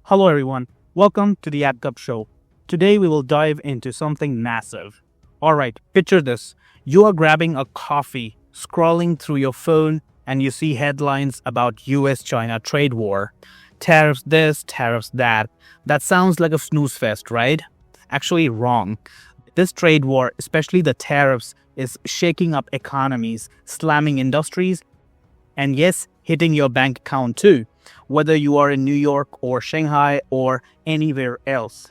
Hello everyone, welcome to the Adkup Show. Today we will dive into something massive. Alright, picture this. You are grabbing a coffee, scrolling through your phone, and you see headlines about US-China trade war. Tariffs this, tariffs that. That sounds like a snooze fest, right? Actually wrong. This trade war, especially the tariffs, is shaking up economies, slamming industries, and yes, hitting your bank account too, whether you are in New York or Shanghai or anywhere else.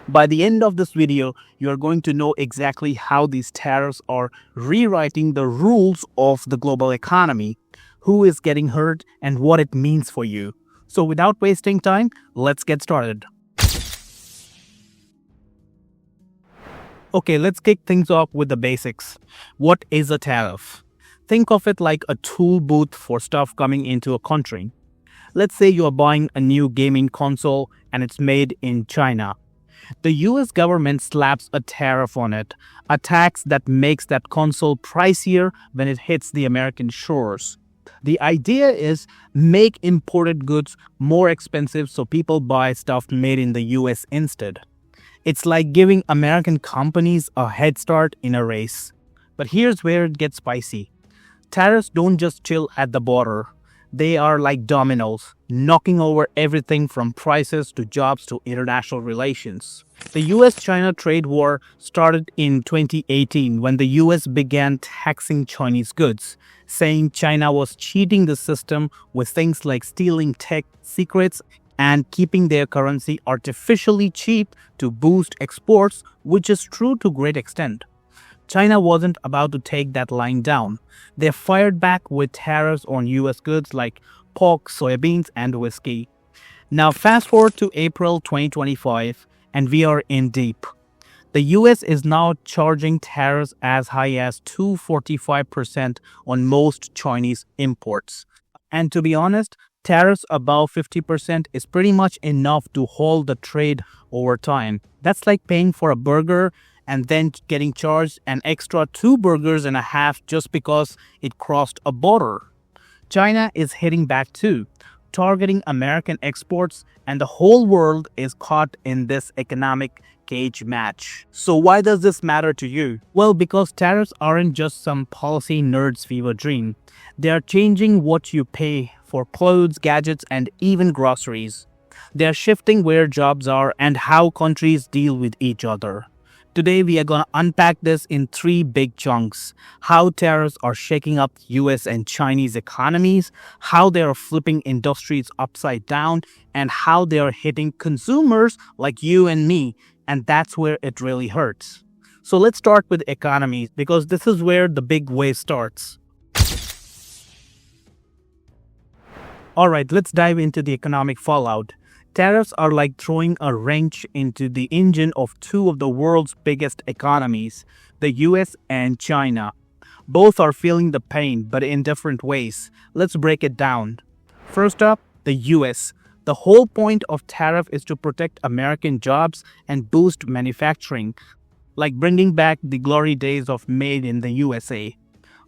By the end of this video, you are going to know exactly how these tariffs are rewriting the rules of the global economy, who is getting hurt, and what it means for you. So without wasting time, let's get started. Okay, let's kick things off with the basics. What is a tariff? Think of it like a tool booth for stuff coming into a country. Let's say you are buying a new gaming console and it's made in China. The US government slaps a tariff on it, a tax that makes that console pricier when it hits the American shores. The idea is make imported goods more expensive so people buy stuff made in the US instead. It's like giving American companies a head start in a race. But here's where it gets spicy. Tariffs don't just chill at the border. They are like dominoes, knocking over everything from prices to jobs to international relations. The US-China trade war started in 2018 when the US began taxing Chinese goods, saying China was cheating the system with things like stealing tech secrets and keeping their currency artificially cheap to boost exports, which is true to a great extent. China wasn't about to take that line down. They fired back with tariffs on US goods like pork, soybeans, and whiskey. Now fast forward to April 2025 and we are in deep. The US is now charging tariffs as high as 245% on most Chinese imports. And to be honest, tariffs above 50% is pretty much enough to hold the trade over time. That's like paying for a burger and then getting charged an extra 2 burgers and a half just because it crossed a border. China is hitting back too, targeting American exports, and the whole world is caught in this economic cage match. So why does this matter to you? Well, because tariffs aren't just some policy nerd's fever dream. They are changing what you pay for clothes, gadgets, and even groceries. They are shifting where jobs are and how countries deal with each other. Today, we are going to unpack this in 3 big chunks. How tariffs are shaking up US and Chinese economies, how they are flipping industries upside down, and how they are hitting consumers like you and me. And that's where it really hurts. So let's start with economies because this is where the big wave starts. Alright, let's dive into the economic fallout. Tariffs are like throwing a wrench into the engine of 2 of the world's biggest economies, the US and China. Both are feeling the pain, but in different ways. Let's break it down. First up, the US. The whole point of tariff is to protect American jobs and boost manufacturing, like bringing back the glory days of Made in the USA.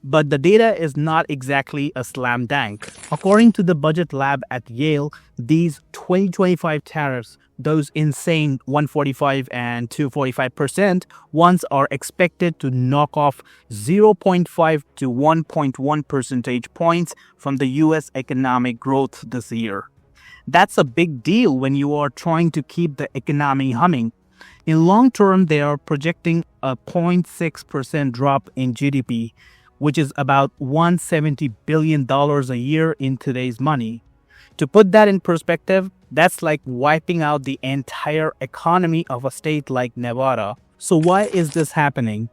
But the data is not exactly a slam dunk. According to the budget lab at Yale, these 2025 tariffs, those insane 145 and 245% ones, are expected to knock off 0.5 to 1.1 percentage points from the US economic growth this year. That's a big deal when you are trying to keep the economy humming. In long term, they are projecting a 0.6% drop in GDP, which is about $170 billion a year in today's money. To put that in perspective, that's like wiping out the entire economy of a state like Nevada. So why is this happening?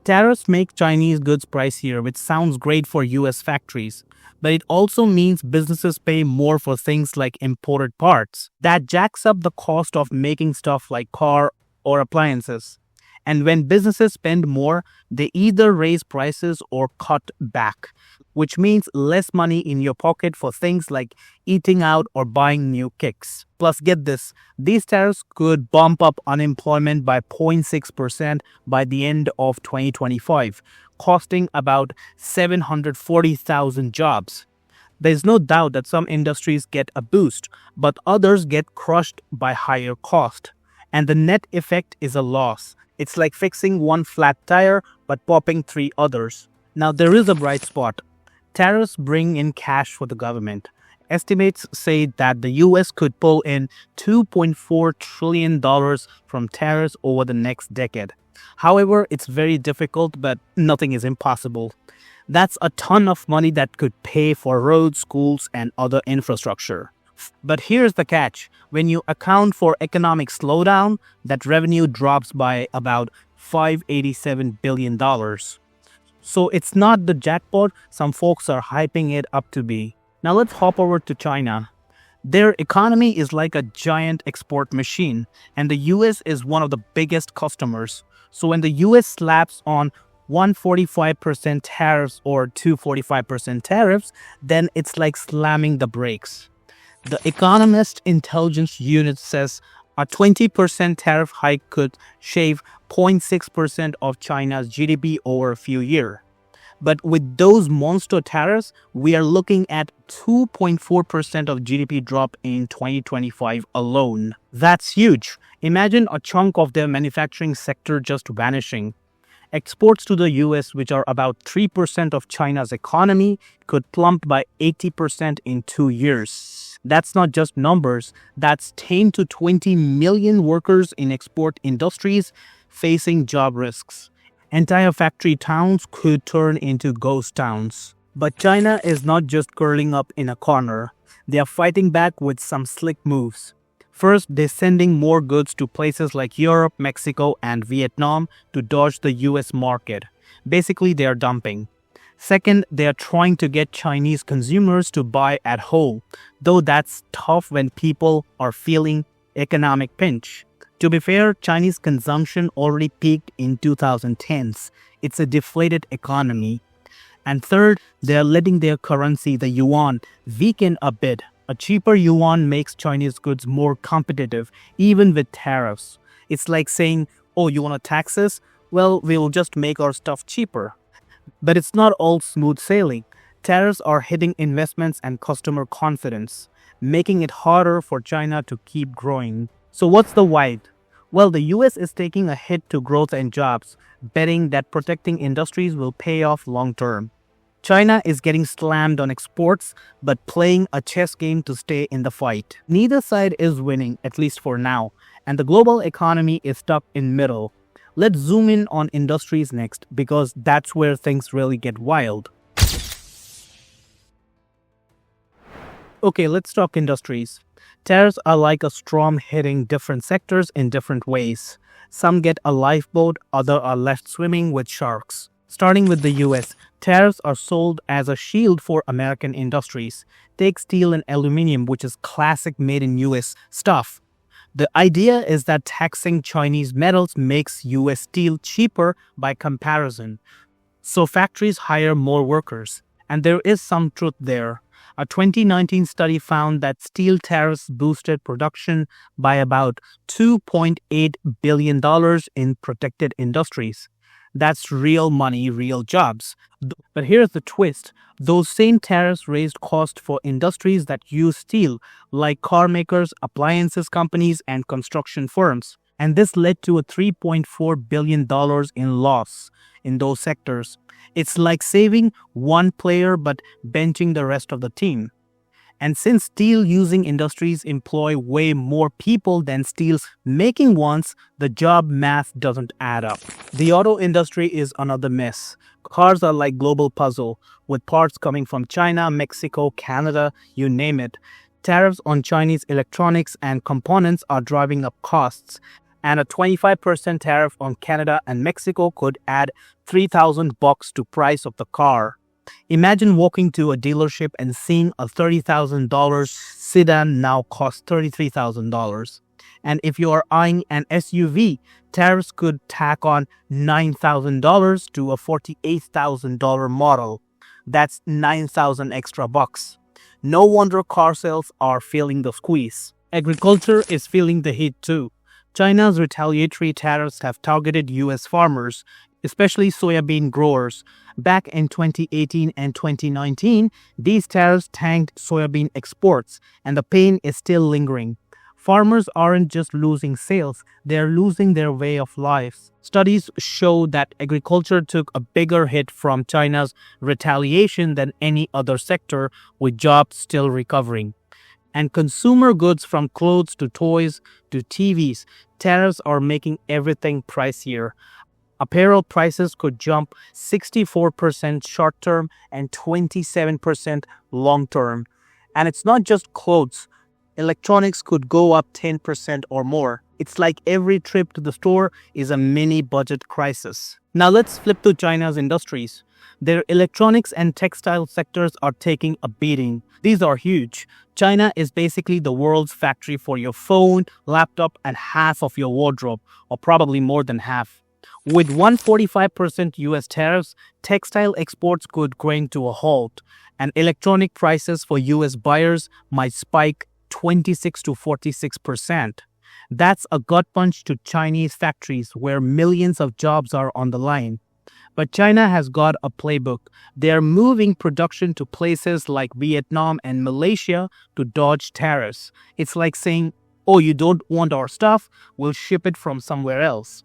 Tariffs make Chinese goods pricier, which sounds great for US factories, but it also means businesses pay more for things like imported parts. That jacks up the cost of making stuff like car or appliances. And when businesses spend more, they either raise prices or cut back, which means less money in your pocket for things like eating out or buying new kicks. Plus, get this, these tariffs could bump up unemployment by 0.6% by the end of 2025, costing about 740,000 jobs. There's no doubt that some industries get a boost, but others get crushed by higher cost. And the net effect is a loss. It's like fixing one flat tire but popping three others. Now, there is a bright spot. Tariffs bring in cash for the government. Estimates say that the US could pull in $2.4 trillion from tariffs over the next decade. However, it's very difficult, but nothing is impossible. That's a ton of money that could pay for roads, schools, and other infrastructure. But here's the catch. When you account for economic slowdown, that revenue drops by about $587 billion. So it's not the jackpot some folks are hyping it up to be. Now let's hop over to China. Their economy is like a giant export machine, and the US is one of the biggest customers. So when the US slaps on 145% tariffs or 245% tariffs, then it's like slamming the brakes. The Economist Intelligence Unit says a 20% tariff hike could shave 0.6% of China's GDP over a few years. But with those monster tariffs, we are looking at 2.4% of GDP drop in 2025 alone. That's huge. Imagine a chunk of their manufacturing sector just vanishing. Exports to the US, which are about 3% of China's economy, could plummet by 80% in 2 years. That's not just numbers, that's 10 to 20 million workers in export industries facing job risks. Entire factory towns could turn into ghost towns. But China is not just curling up in a corner. They are fighting back with some slick moves. First, they're sending more goods to places like Europe, Mexico, and Vietnam to dodge the US market. Basically, they are dumping. Second, they are trying to get Chinese consumers to buy at home, though that's tough when people are feeling economic pinch. To be fair, Chinese consumption already peaked in 2010s. It's a deflated economy. And third, they are letting their currency, the yuan, weaken a bit. A cheaper yuan makes Chinese goods more competitive, even with tariffs. It's like saying, oh, you want to tax us? Well, we'll just make our stuff cheaper. But it's not all smooth sailing. Tariffs are hitting investments and customer confidence, making it harder for China to keep growing. So what's the why? Well, the US is taking a hit to growth and jobs, betting that protecting industries will pay off long term. China is getting slammed on exports, but playing a chess game to stay in the fight. Neither side is winning, at least for now, and the global economy is stuck in middle. Let's zoom in on industries next, because that's where things really get wild. Okay, let's talk industries. Tariffs are like a storm hitting different sectors in different ways. Some get a lifeboat, others are left swimming with sharks. Starting with the US, tariffs are sold as a shield for American industries. Take steel and aluminum, which is classic made in US stuff. The idea is that taxing Chinese metals makes US steel cheaper by comparison. So factories hire more workers. And there is some truth there. A 2019 study found that steel tariffs boosted production by about $2.8 billion in protected industries. That's real money, real jobs. But here's the twist. Those same tariffs raised cost for industries that use steel, like car makers, appliances companies, and construction firms. And this led to a $3.4 billion in loss in those sectors. It's like saving one player but benching the rest of the team. And since steel-using industries employ way more people than steel-making ones, the job math doesn't add up. The auto industry is another mess. Cars are like global puzzle, with parts coming from China, Mexico, Canada, you name it. Tariffs on Chinese electronics and components are driving up costs, and a 25% tariff on Canada and Mexico could add $3,000 to price of the car. Imagine walking to a dealership and seeing a $30,000 sedan now cost $33,000. And if you are eyeing an SUV, tariffs could tack on $9,000 to a $48,000 model. That's $9,000 extra bucks. No wonder car sales are feeling the squeeze. Agriculture is feeling the heat too. China's retaliatory tariffs have targeted US farmers. especially soybean growers. Back in 2018 and 2019, these tariffs tanked soybean exports, and the pain is still lingering. Farmers aren't just losing sales, they're losing their way of life. Studies show that agriculture took a bigger hit from China's retaliation than any other sector, with jobs still recovering. And consumer goods from clothes to toys to TVs, tariffs are making everything pricier. Apparel prices could jump 64% short term and 27% long term. And it's not just clothes. Electronics could go up 10% or more. It's like every trip to the store is a mini budget crisis. Now let's flip to China's industries. Their electronics and textile sectors are taking a beating. These are huge. China is basically the world's factory for your phone, laptop, and half of your wardrobe, or probably more than half. With 145% US tariffs, textile exports could grind to a halt, and electronic prices for US buyers might spike 26 to 46%. That's a gut punch to Chinese factories where millions of jobs are on the line. But China has got a playbook. They are moving production to places like Vietnam and Malaysia to dodge tariffs. It's like saying, oh, you don't want our stuff? We'll ship it from somewhere else.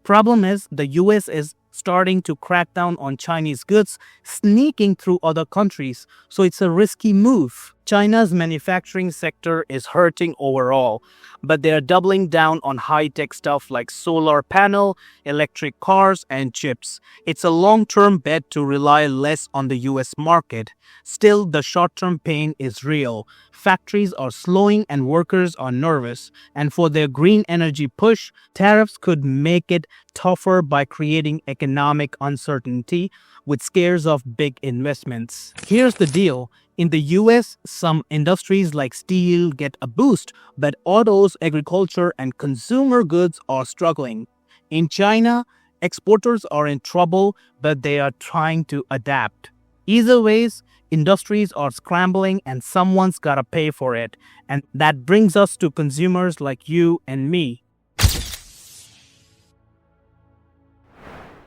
Problem is, the US is starting to crack down on Chinese goods sneaking through other countries, so it's a risky move. China's manufacturing sector is hurting overall, but they are doubling down on high-tech stuff like solar panel, electric cars, and chips. It's a long-term bet to rely less on the US market. Still, the short-term pain is real. Factories are slowing and workers are nervous, and for their green energy push, tariffs could make it tougher by creating economic uncertainty with scares of big investments. Here's the deal. In the US, some industries like steel get a boost, but autos, agriculture, and consumer goods are struggling. In China, exporters are in trouble, but they are trying to adapt. Either ways, industries are scrambling and someone's gotta pay for it. And that brings us to consumers like you and me.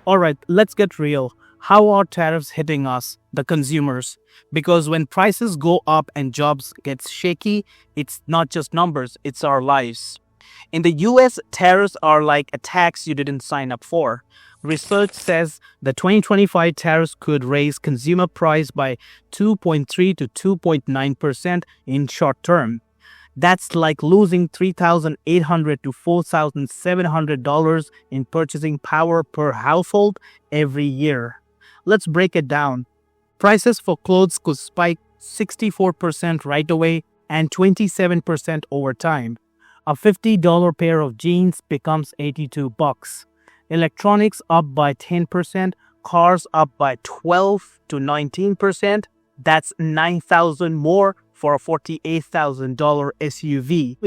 Alright, let's get real. How are tariffs hitting us, the consumers? Because when prices go up and jobs get shaky, it's not just numbers, it's our lives. In the US, tariffs are like a tax you didn't sign up for. Research says the 2025 tariffs could raise consumer price by 2.3 to 2.9% in short term. That's like losing $3,800 to $4,700 in purchasing power per household every year. Let's break it down. Prices for clothes could spike 64% right away and 27% over time. A $50 pair of jeans becomes $82. Electronics up by 10%, cars up by 12 to 19%. That's $9,000 more for a $48,000 SUV.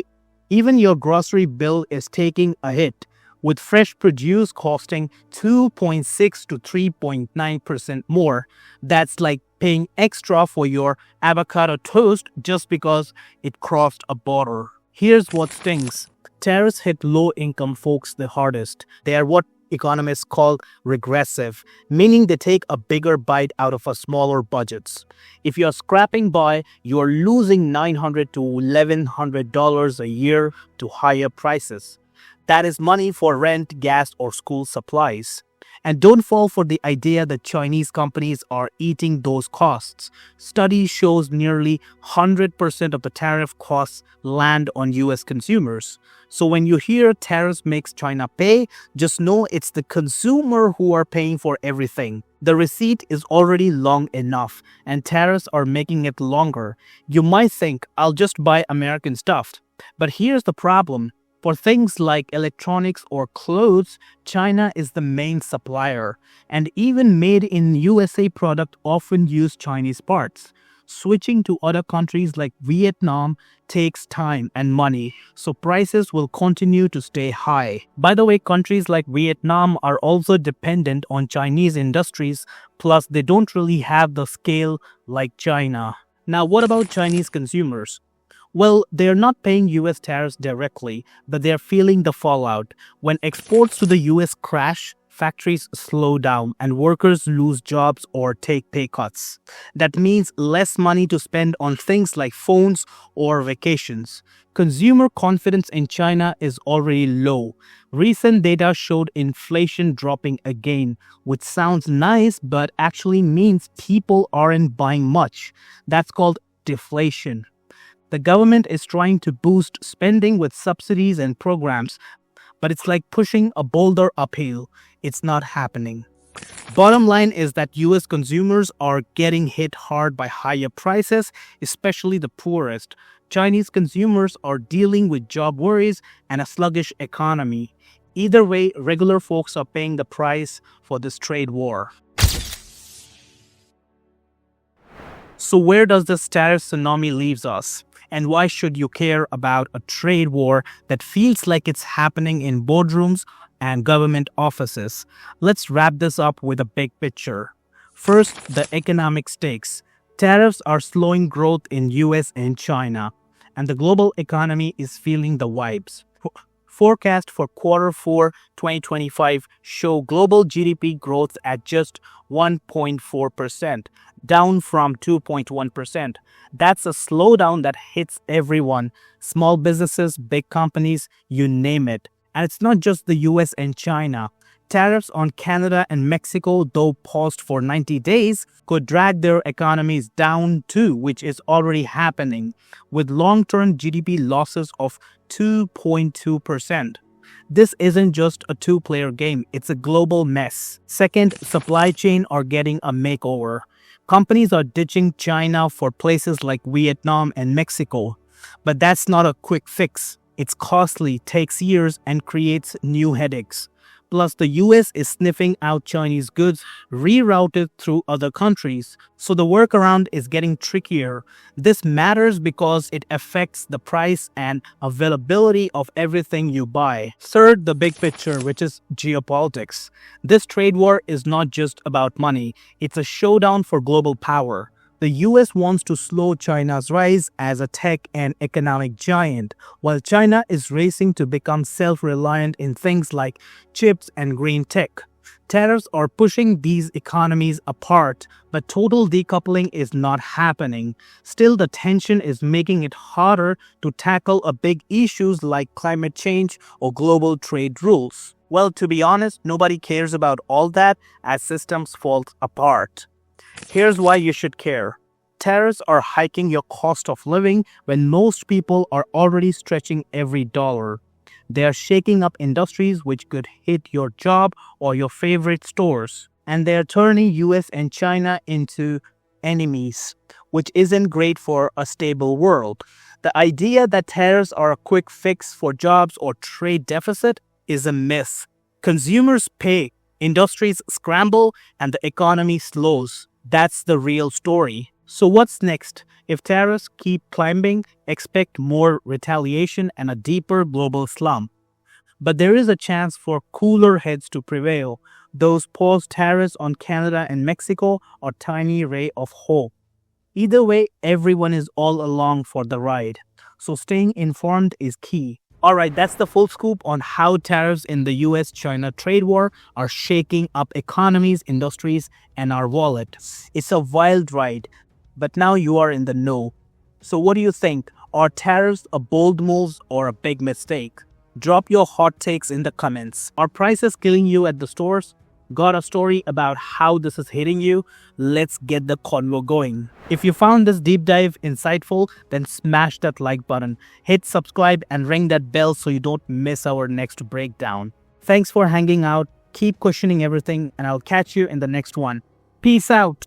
Even your grocery bill is taking a hit, with fresh produce costing 2.6 to 3.9% more. That's like paying extra for your avocado toast just because it crossed a border. Here's what stings. Tariffs hit low-income folks the hardest. They are what economists call regressive, meaning they take a bigger bite out of a smaller budgets. If you're scrapping by, you're losing $900 to $1,100 a year to higher prices. That is money for rent, gas, or school supplies. And don't fall for the idea that Chinese companies are eating those costs. Study shows nearly 100% of the tariff costs land on US consumers. So when you hear tariffs makes China pay, just know it's the consumer who are paying for everything. The receipt is already long enough, and tariffs are making it longer. You might think, I'll just buy American stuff. But here's the problem. For things like electronics or clothes, China is the main supplier, and even made in USA products often use Chinese parts. Switching to other countries like Vietnam takes time and money, so prices will continue to stay high. By the way, countries like Vietnam are also dependent on Chinese industries, plus they don't really have the scale like China. Now, what about Chinese consumers? Well, they're not paying US tariffs directly, but they're feeling the fallout. When exports to the US crash, factories slow down and workers lose jobs or take pay cuts. That means less money to spend on things like phones or vacations. Consumer confidence in China is already low. Recent data showed inflation dropping again, which sounds nice but actually means people aren't buying much. That's called deflation. The government is trying to boost spending with subsidies and programs, but it's like pushing a boulder uphill. It's not happening. Bottom line is that US consumers are getting hit hard by higher prices, especially the poorest. Chinese consumers are dealing with job worries and a sluggish economy. Either way, regular folks are paying the price for this trade war. So where does this tariff tsunami leaves us? And why should you care about a trade war that feels like it's happening in boardrooms and government offices? Let's wrap this up with a big picture. First, the economic stakes. Tariffs are slowing growth in US and China, and the global economy is feeling the vibes. Forecast for Q4 2025 show global GDP growth at just 1.4%, down from 2.1%. That's a slowdown that hits everyone, small businesses, big companies, you name it. And it's not just the US and China. Tariffs on Canada and Mexico, though paused for 90 days, could drag their economies down too, which is already happening, with long-term GDP losses of 2.2%. This isn't just a two-player game, it's a global mess. Second, supply chain are getting a makeover. Companies are ditching China for places like Vietnam and Mexico. But that's not a quick fix. It's costly, takes years, and creates new headaches. Plus, the US is sniffing out Chinese goods rerouted through other countries, so the workaround is getting trickier. This matters because it affects the price and availability of everything you buy. Third, the big picture, which is geopolitics. This trade war is not just about money, it's a showdown for global power. The US wants to slow China's rise as a tech and economic giant, while China is racing to become self-reliant in things like chips and green tech. Tariffs are pushing these economies apart, but total decoupling is not happening. Still, the tension is making it harder to tackle big issues like climate change or global trade rules. Well, to be honest, nobody cares about all that as systems fall apart. Here's why you should care. Tariffs are hiking your cost of living when most people are already stretching every dollar. They are shaking up industries which could hit your job or your favorite stores. And they are turning US and China into enemies, which isn't great for a stable world. The idea that tariffs are a quick fix for jobs or trade deficit is a myth. Consumers pay, industries scramble, and the economy slows. That's the real story. So what's next? If tariffs keep climbing, expect more retaliation and a deeper global slump. But there is a chance for cooler heads to prevail. Those paused tariffs on Canada and Mexico are a tiny ray of hope. Either way, everyone is all along for the ride. So staying informed is key. Alright, that's the full scoop on how tariffs in the US-China trade war are shaking up economies, industries, and our wallet. It's a wild ride, but now you are in the know. So what do you think? Are tariffs a bold move or a big mistake? Drop your hot takes in the comments. Are prices killing you at the stores? Got a story about how this is hitting you? Let's get the convo going. If you found this deep dive insightful, then smash that like button, hit subscribe and ring that bell so you don't miss our next breakdown. Thanks for hanging out, keep questioning everything, and I'll catch you in the next one. Peace out.